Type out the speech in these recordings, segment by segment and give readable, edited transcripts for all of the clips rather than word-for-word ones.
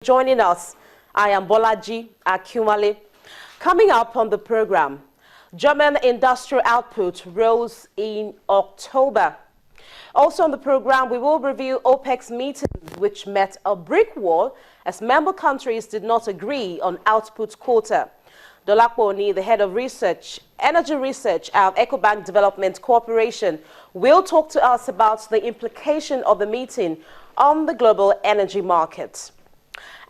Joining us, I am Bolaji Akinwale. Coming up on the program, German industrial output rose in October. Also on the program, we will review OPEC's meeting, which met a brick wall as member countries did not agree on output quota. Pt.1, the head of energy research at Ecobank Development Corporation, will talk to us about the implication of the meeting on the global energy market.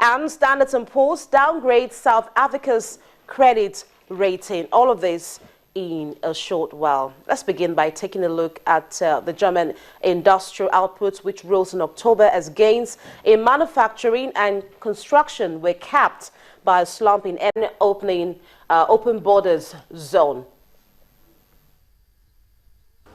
And Standard & Poor's downgrades South Africa's credit rating. All of this in a short while. Let's begin by taking a look at the German industrial output, which rose in October as gains in manufacturing and construction were capped by a slump in any open borders zone.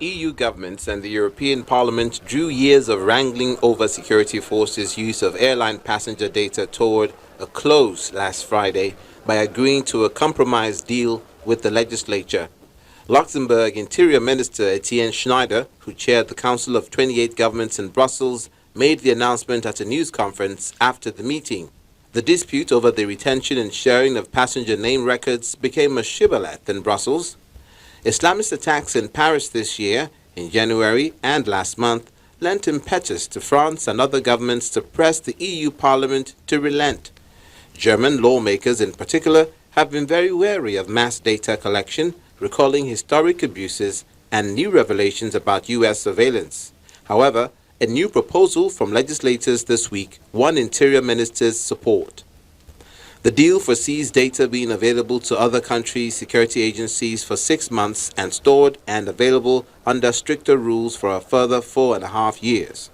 EU governments and the European Parliament drew years of wrangling over security forces' use of airline passenger data toward a close last Friday by agreeing to a compromise deal with the legislature. Luxembourg Interior Minister Etienne Schneider, who chaired the Council of 28 governments in Brussels, made the announcement at a news conference after the meeting. The dispute over the retention and sharing of passenger name records became a shibboleth in Brussels. Islamist attacks in Paris this year, in January and last month, lent impetus to France and other governments to press the EU Parliament to relent. German lawmakers in particular have been very wary of mass data collection, recalling historic abuses and new revelations about US surveillance. However, a new proposal from legislators this week won Interior Minister's support. The deal foresees data being available to other countries' security agencies for 6 months and stored and available under stricter rules for a further 4.5 years.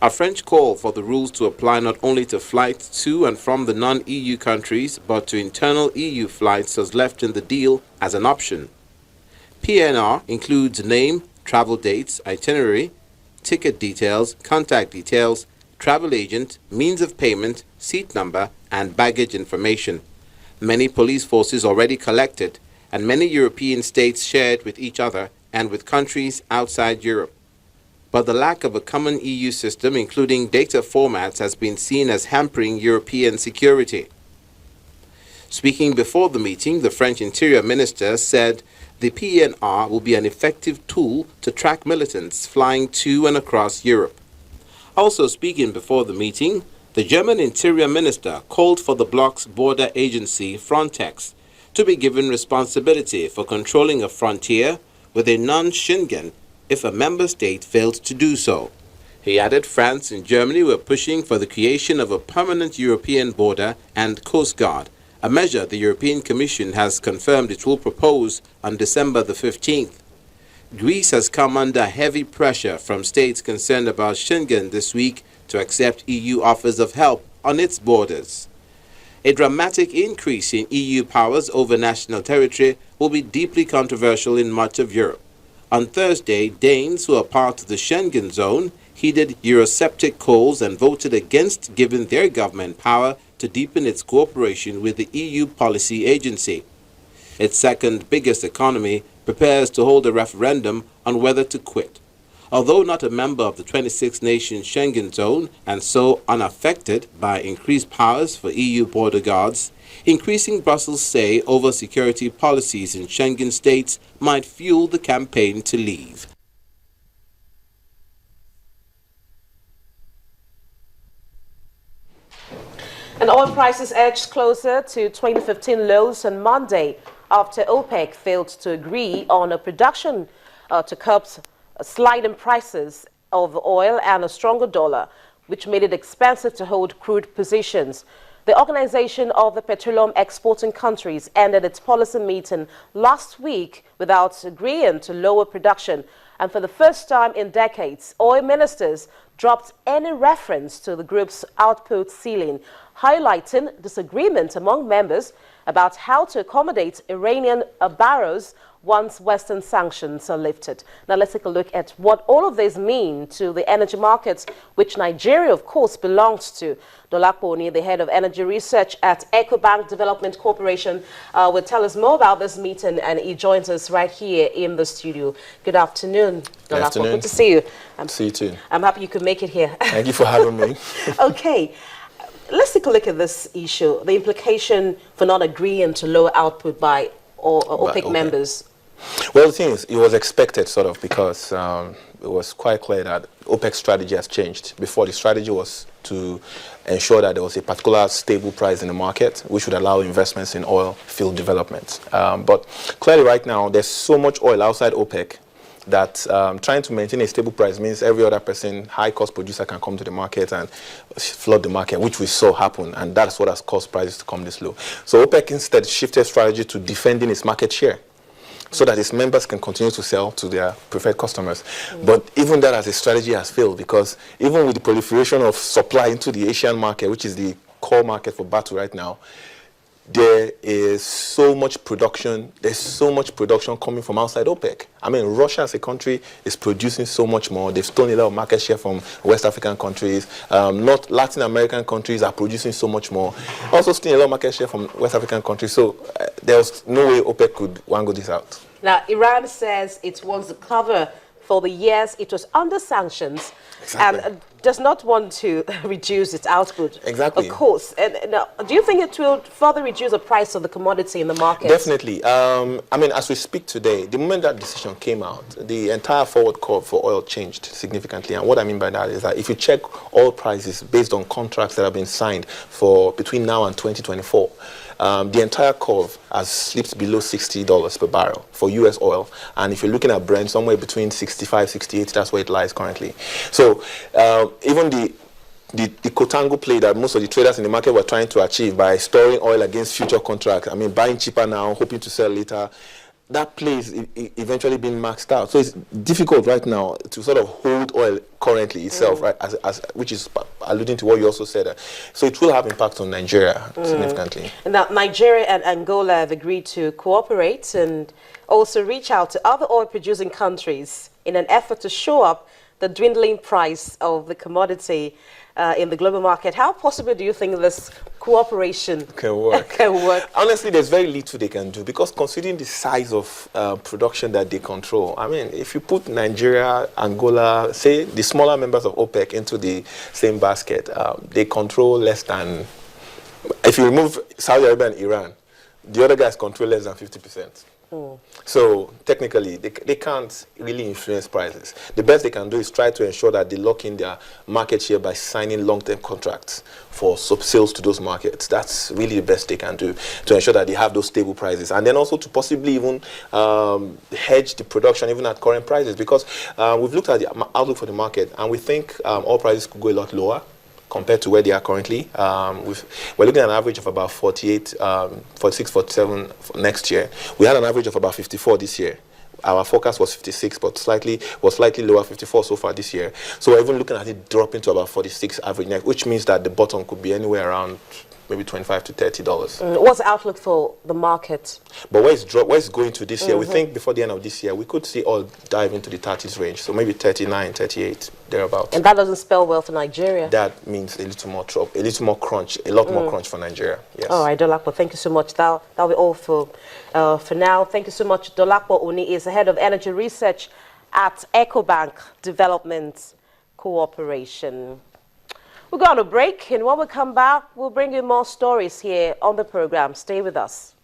A French call for the rules to apply not only to flights to and from the non-EU countries but to internal EU flights was left in the deal as an option. PNR includes name, travel dates, itinerary, ticket details, contact details, travel agent, means of payment, seat number, and baggage information. Many police forces already collected, and many European states shared with each other and with countries outside Europe. But the lack of a common EU system, including data formats, has been seen as hampering European security. Speaking before the meeting, the French Interior Minister said the PNR will be an effective tool to track militants flying to and across Europe. Also speaking before the meeting, the German Interior Minister called for the bloc's border agency, Frontex, to be given responsibility for controlling a frontier with a non-Schengen if a member state failed to do so. He added France and Germany were pushing for the creation of a permanent European border and Coast Guard, a measure the European Commission has confirmed it will propose on December the 15th. Greece has come under heavy pressure from states concerned about Schengen this week to accept EU offers of help on its borders. A dramatic increase in EU powers over national territory will be deeply controversial in much of Europe. On Thursday, Danes who are part of the Schengen zone heeded Eurosceptic calls and voted against giving their government power to deepen its cooperation with the EU policy agency. Its second biggest economy prepares to hold a referendum on whether to quit. Although not a member of the 26-nation Schengen zone and so unaffected by increased powers for EU border guards, increasing Brussels' say over security policies in Schengen states might fuel the campaign to leave. And oil prices edged closer to 2015 lows on Monday after OPEC failed to agree on a production to curb sliding prices of oil and a stronger dollar, which made it expensive to hold crude positions. The Organization of the Petroleum Exporting Countries ended its policy meeting last week without agreeing to lower production. And for the first time in decades, oil ministers dropped any reference to the group's output ceiling, highlighting disagreement among members about how to accommodate Iranian barrels once Western sanctions are lifted. Now let's take a look at what all of this mean to the energy markets, which Nigeria, of course, belongs to. Pt.1, the head of energy research at Ecobank Development Corporation, will tell us more about this meeting, and he joins us right here in the studio. Good afternoon, Good afternoon. Good to see you. See you too. I'm happy you could make it here. Thank you for having me. Okay. let's take a look at this issue, the implication for not agreeing to lower output by OPEC members. Well, the thing is, it was expected, sort of, because it was quite clear that OPEC's strategy has changed. Before, the strategy was to ensure that there was a particular stable price in the market, which would allow investments in oil field development. But clearly right now, there's so much oil outside OPEC that trying to maintain a stable price means every other person, high-cost producer, can come to the market and flood the market, which we saw happen, and that's what has caused prices to come this low. So OPEC instead shifted strategy to defending its market share, so that its members can continue to sell to their preferred customers. But even that as a strategy has failed, because even with the proliferation of supply into the Asian market, which is the core market for Batu right now, there is so much production, there's so much production coming from outside OPEC. I mean, Russia as a country is producing so much more. They've stolen a lot of market share from West African countries. Not Latin American countries are producing so much more. Also stealing a lot of market share from West African countries. So there was no way OPEC could wangle this out. Now, Iran says it wants to cover for the years it was under sanctions. Exactly. And does not want to reduce its output. Exactly. Of course. And now, do you think it will further reduce the price of the commodity in the market? Definitely. I mean, as we speak today, the moment that decision came out, the entire forward curve for oil changed significantly. And what I mean by that is that if you check oil prices based on contracts that have been signed for between now and 2024, the entire curve has slipped below $60 per barrel for U.S. oil. And if you're looking at Brent, somewhere between 65, 68, that's where it lies currently. So even the contango play that most of the traders in the market were trying to achieve by storing oil against future contracts, I mean, buying cheaper now, hoping to sell later, that play is eventually being maxed out. So it's difficult right now to sort of hold oil currently itself, right? Which is alluding to what you also said. So it will have impact on Nigeria significantly. And now Nigeria and Angola have agreed to cooperate and also reach out to other oil-producing countries in an effort to show up the dwindling price of the commodity in the global market. How possible do you think this cooperation can work? Can work? Honestly, there's very little they can do, because considering the size of production that they control, I mean, if you put Nigeria, Angola, say the smaller members of OPEC into the same basket, they control less than, if you remove Saudi Arabia and Iran, the other guys control less than 50%. So technically, they can't really influence prices. The best they can do is try to ensure that they lock in their market share by signing long-term contracts for sub-sales to those markets. That's really the best they can do to ensure that they have those stable prices. And then also to possibly even hedge the production even at current prices, because we've looked at the outlook for the market, and we think oil prices could go a lot lower compared to where they are currently. We're looking at an average of about 46, 47 for next year. We had an average of about 54 this year. Our forecast was 56, but slightly lower, 54 so far this year. So we're even looking at it dropping to about 46 average next, which means that the bottom could be anywhere around maybe $25 to $30. What's the outlook for the market? But where it's going to this year, we think before the end of this year, we could see oil dive into the 30s range. So maybe 39, 38, thereabouts. And that doesn't spell well for Nigeria? That means a little more drop, a little more crunch, a lot more crunch for Nigeria. Yes. All right, Dolapo, thank you so much. That'll be all for now. Thank you so much. Dolapo Oni is the head of energy research at EcoBank Development Cooperation. We'll go on a break, and when we come back, we'll bring you more stories here on the program. Stay with us.